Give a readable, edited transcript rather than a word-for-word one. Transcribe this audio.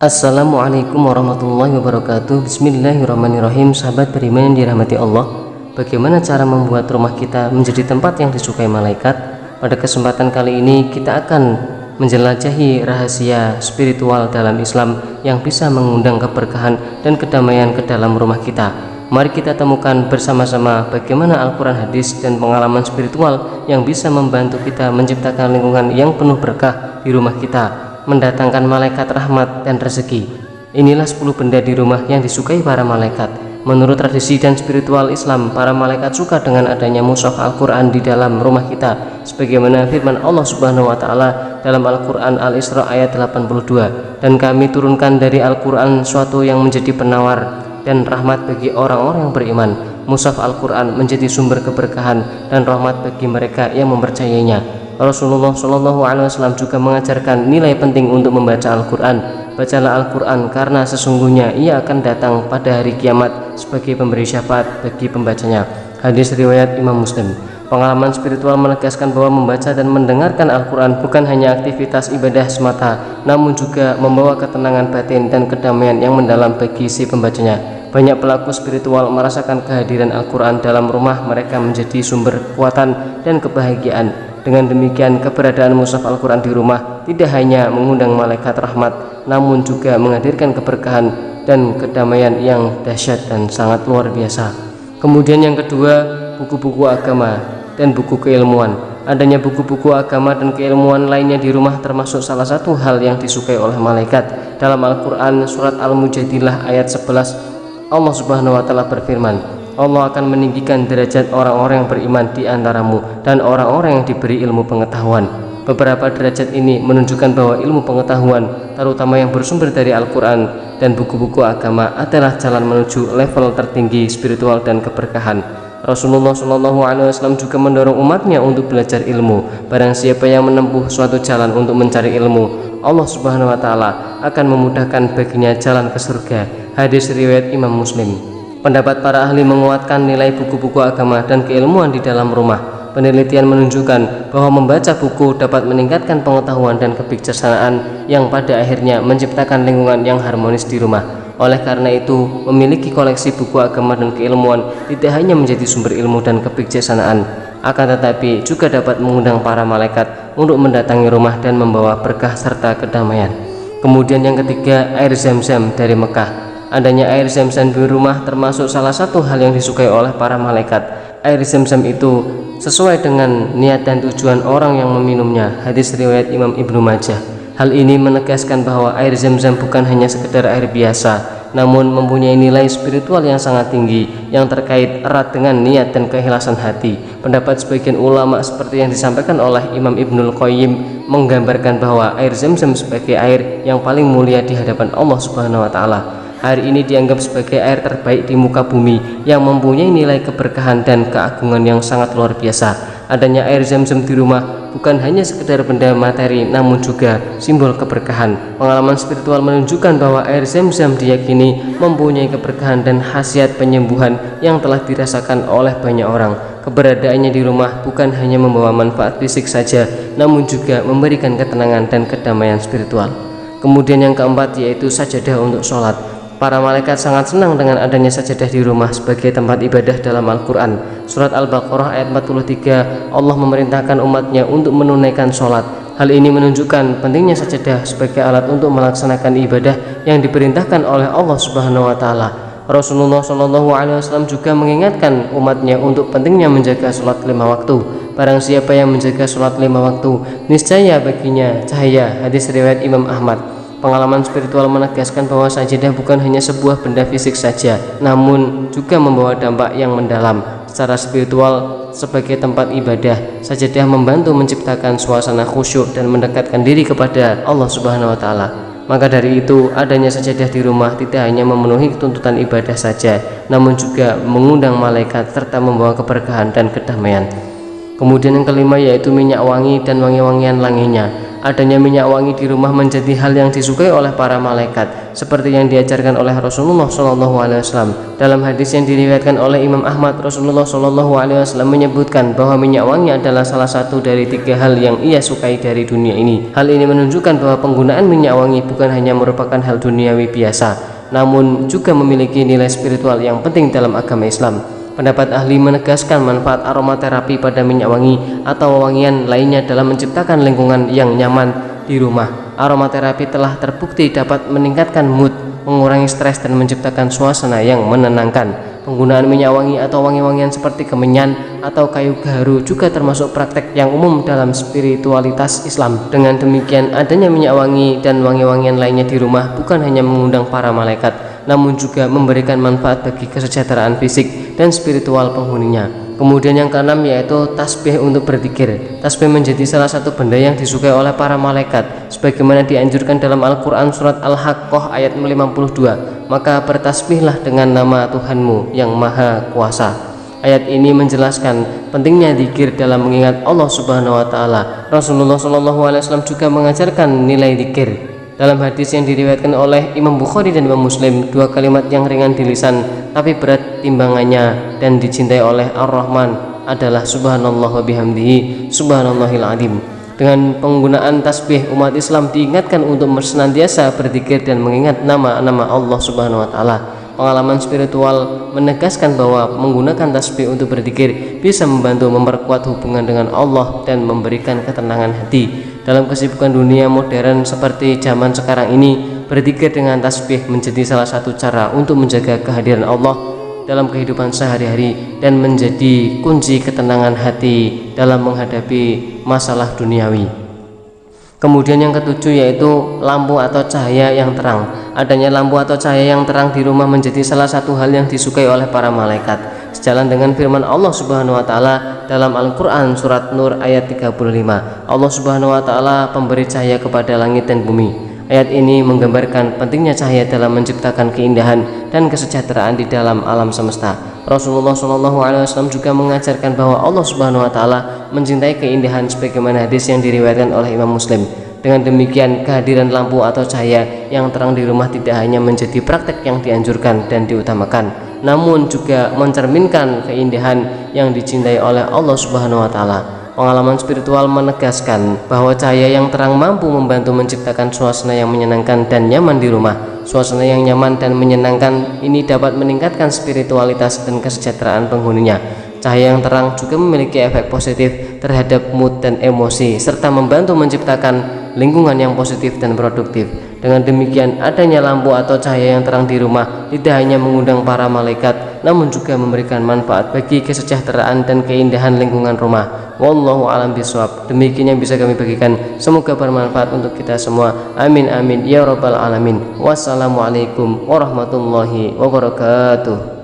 Assalamualaikum warahmatullahi wabarakatuh. Bismillahirrahmanirrahim. Sahabat beriman yang dirahmati Allah, bagaimana cara membuat rumah kita menjadi tempat yang disukai malaikat? Pada kesempatan kali ini kita akan menjelajahi rahasia spiritual dalam Islam yang bisa mengundang keberkahan dan kedamaian ke dalam rumah kita. Mari kita temukan bersama-sama bagaimana Al-Quran, hadis, dan pengalaman spiritual yang bisa membantu kita menciptakan lingkungan yang penuh berkah di rumah kita, mendatangkan malaikat rahmat dan rezeki. Inilah 10 benda di rumah yang disukai para malaikat. Menurut tradisi dan spiritual Islam, para malaikat suka dengan adanya mushaf Al-Quran di dalam rumah kita, sebagaimana firman Allah Subhanahu wa Ta'ala dalam Al-Quran Al-Isra ayat 82, dan kami turunkan dari Al-Quran suatu yang menjadi penawar dan rahmat bagi orang-orang yang beriman. Mushaf Al-Quran menjadi sumber keberkahan dan rahmat bagi mereka yang mempercayainya. Rasulullah SAW juga mengajarkan nilai penting untuk membaca Al-Quran. Bacalah Al-Quran karena sesungguhnya ia akan datang pada hari kiamat sebagai pemberi syafaat bagi pembacanya. Hadis riwayat Imam Muslim. Pengalaman spiritual menegaskan bahwa membaca dan mendengarkan Al-Quran bukan hanya aktivitas ibadah semata, namun juga membawa ketenangan batin dan kedamaian yang mendalam bagi si pembacanya. Banyak pelaku spiritual merasakan kehadiran Al-Quran dalam rumah mereka menjadi sumber kekuatan dan kebahagiaan. Dengan demikian, keberadaan mushaf Al-Quran di rumah tidak hanya mengundang malaikat rahmat, namun juga menghadirkan keberkahan dan kedamaian yang dahsyat dan sangat luar biasa. Kemudian yang kedua, buku-buku agama dan buku keilmuan. Adanya buku-buku agama dan keilmuan lainnya di rumah termasuk salah satu hal yang disukai oleh malaikat. Dalam Al-Quran surat Al-Mujadilah ayat 11, Allah Subhanahu wa Ta'ala berfirman, Allah akan meninggikan derajat orang-orang yang beriman di antaramu dan orang-orang yang diberi ilmu pengetahuan. Beberapa derajat ini menunjukkan bahwa ilmu pengetahuan, terutama yang bersumber dari Al-Quran dan buku-buku agama, adalah jalan menuju level tertinggi spiritual dan keberkahan. Rasulullah SAW juga mendorong umatnya untuk belajar ilmu. Barang siapa yang menempuh suatu jalan untuk mencari ilmu, Allah Subhanahu wa Ta'ala akan memudahkan baginya jalan ke surga. Hadis riwayat Imam Muslim. Pendapat para ahli menguatkan nilai buku-buku agama dan keilmuan di dalam rumah. Penelitian menunjukkan bahwa membaca buku dapat meningkatkan pengetahuan dan kebijaksanaan yang pada akhirnya menciptakan lingkungan yang harmonis di rumah. Oleh karena itu, memiliki koleksi buku agama dan keilmuan tidak hanya menjadi sumber ilmu dan kebijaksanaan, akan tetapi juga dapat mengundang para malaikat untuk mendatangi rumah dan membawa berkah serta kedamaian. Kemudian yang ketiga, air Zam-Zam dari Mekah. Adanya air Zam-Zam di rumah termasuk salah satu hal yang disukai oleh para malaikat. Air Zam-Zam itu sesuai dengan niat dan tujuan orang yang meminumnya. Hadis riwayat Imam Ibnu Majah. Hal ini menegaskan bahwa air Zam-Zam bukan hanya sekedar air biasa, namun mempunyai nilai spiritual yang sangat tinggi yang terkait erat dengan niat dan keikhlasan hati. Pendapat sebagian ulama seperti yang disampaikan oleh Imam Ibnul Qayyim menggambarkan bahwa air Zam-Zam sebagai air yang paling mulia di hadapan Allah Subhanahu wa Ta'ala. Air ini dianggap sebagai air terbaik di muka bumi yang mempunyai nilai keberkahan dan keagungan yang sangat luar biasa. Adanya air Zam-Zam di rumah bukan hanya sekedar benda materi, namun juga simbol keberkahan. Pengalaman spiritual menunjukkan bahwa air Zam-Zam diyakini mempunyai keberkahan dan khasiat penyembuhan yang telah dirasakan oleh banyak orang. Keberadaannya di rumah bukan hanya membawa manfaat fisik saja, namun juga memberikan ketenangan dan kedamaian spiritual. Kemudian yang keempat yaitu sajadah untuk sholat. Para malaikat sangat senang dengan adanya sajadah di rumah sebagai tempat ibadah dalam Al-Quran. Surat Al-Baqarah ayat 43, Allah memerintahkan umatnya untuk menunaikan sholat. Hal ini menunjukkan pentingnya sajadah sebagai alat untuk melaksanakan ibadah yang diperintahkan oleh Allah Subhanahu wa Ta'ala. Rasulullah SAW juga mengingatkan umatnya untuk pentingnya menjaga sholat 5 waktu. Barang siapa yang menjaga sholat 5 waktu, niscaya baginya cahaya. Hadis riwayat Imam Ahmad. Pengalaman spiritual menegaskan bahwa sajadah bukan hanya sebuah benda fisik saja, namun juga membawa dampak yang mendalam. Secara spiritual, sebagai tempat ibadah, sajadah membantu menciptakan suasana khusyuk dan mendekatkan diri kepada Allah Subhanahu wa Ta'ala. Maka dari itu, adanya sajadah di rumah tidak hanya memenuhi tuntutan ibadah saja, namun juga mengundang malaikat serta membawa keberkahan dan kedamaian. Kemudian yang kelima yaitu minyak wangi dan wangi-wangian lainnya. Adanya minyak wangi di rumah menjadi hal yang disukai oleh para malaikat, seperti yang diajarkan oleh Rasulullah SAW. Dalam hadis yang diriwayatkan oleh Imam Ahmad, Rasulullah SAW menyebutkan bahwa minyak wangi adalah salah satu dari 3 hal yang ia sukai dari dunia ini. Hal ini menunjukkan bahwa penggunaan minyak wangi bukan hanya merupakan hal duniawi biasa, namun juga memiliki nilai spiritual yang penting dalam agama Islam. Pendapat ahli menegaskan manfaat aromaterapi pada minyak wangi atau wewangian lainnya dalam menciptakan lingkungan yang nyaman di rumah. Aromaterapi telah terbukti dapat meningkatkan mood, mengurangi stres, dan menciptakan suasana yang menenangkan. Penggunaan minyak wangi atau wangi-wangian seperti kemenyan atau kayu gaharu juga termasuk praktek yang umum dalam spiritualitas Islam. Dengan demikian, adanya minyak wangi dan wangi-wangian lainnya di rumah bukan hanya mengundang para malaikat, namun juga memberikan manfaat bagi kesejahteraan fisik dan spiritual penghuninya. Kemudian yang keenam yaitu tasbih untuk berzikir. Tasbih menjadi salah satu benda yang disukai oleh para malaikat, sebagaimana dianjurkan dalam Al-Quran surat Al-Haqqah ayat 52. Maka bertasbihlah dengan nama Tuhanmu yang Maha Kuasa. Ayat ini menjelaskan pentingnya zikir dalam mengingat Allah Subhanahu wa taala. Rasulullah SAW juga mengajarkan nilai zikir. Dalam hadis yang diriwayatkan oleh Imam Bukhari dan Imam Muslim, 2 kalimat yang ringan di lisan tapi berat timbangannya dan dicintai oleh Ar-Rahman adalah subhanallah wa bihamdihi subhanallahil azim. Dengan penggunaan tasbih, umat Islam diingatkan untuk senantiasa berzikir dan mengingat nama-nama Allah Subhanahu wa taala. Pengalaman spiritual menegaskan bahwa menggunakan tasbih untuk berzikir bisa membantu memperkuat hubungan dengan Allah dan memberikan ketenangan hati. Dalam kesibukan dunia modern seperti zaman sekarang ini, berzikir dengan tasbih menjadi salah satu cara untuk menjaga kehadiran Allah dalam kehidupan sehari-hari dan menjadi kunci ketenangan hati dalam menghadapi masalah duniawi. Kemudian yang ketujuh yaitu lampu atau cahaya yang terang. Adanya lampu atau cahaya yang terang di rumah menjadi salah satu hal yang disukai oleh para malaikat. Sejalan dengan firman Allah Subhanahu wa taala dalam Al-Qur'an surat Nur ayat 35. Allah Subhanahu wa taala pemberi cahaya kepada langit dan bumi. Ayat ini menggambarkan pentingnya cahaya dalam menciptakan keindahan dan kesejahteraan di dalam alam semesta. Rasulullah SAW juga mengajarkan bahwa Allah Subhanahu wa taala mencintai keindahan sebagaimana hadis yang diriwayatkan oleh Imam Muslim. Dengan demikian, kehadiran lampu atau cahaya yang terang di rumah tidak hanya menjadi praktek yang dianjurkan dan diutamakan, namun juga mencerminkan keindahan yang dicintai oleh Allah Subhanahu wa taala. Pengalaman spiritual menegaskan bahwa cahaya yang terang mampu membantu menciptakan suasana yang menyenangkan dan nyaman di rumah. Suasana yang nyaman dan menyenangkan ini dapat meningkatkan spiritualitas dan kesejahteraan penghuninya. Cahaya yang terang juga memiliki efek positif terhadap mood dan emosi, serta membantu menciptakan lingkungan yang positif dan produktif. Dengan demikian, adanya lampu atau cahaya yang terang di rumah tidak hanya mengundang para malaikat, namun juga memberikan manfaat bagi kesejahteraan dan keindahan lingkungan rumah. Wallahu a'lam bishawab. Demikian yang bisa kami bagikan, semoga bermanfaat untuk kita semua. Amin amin ya rabbal alamin. Wassalamualaikum warahmatullahi wabarakatuh.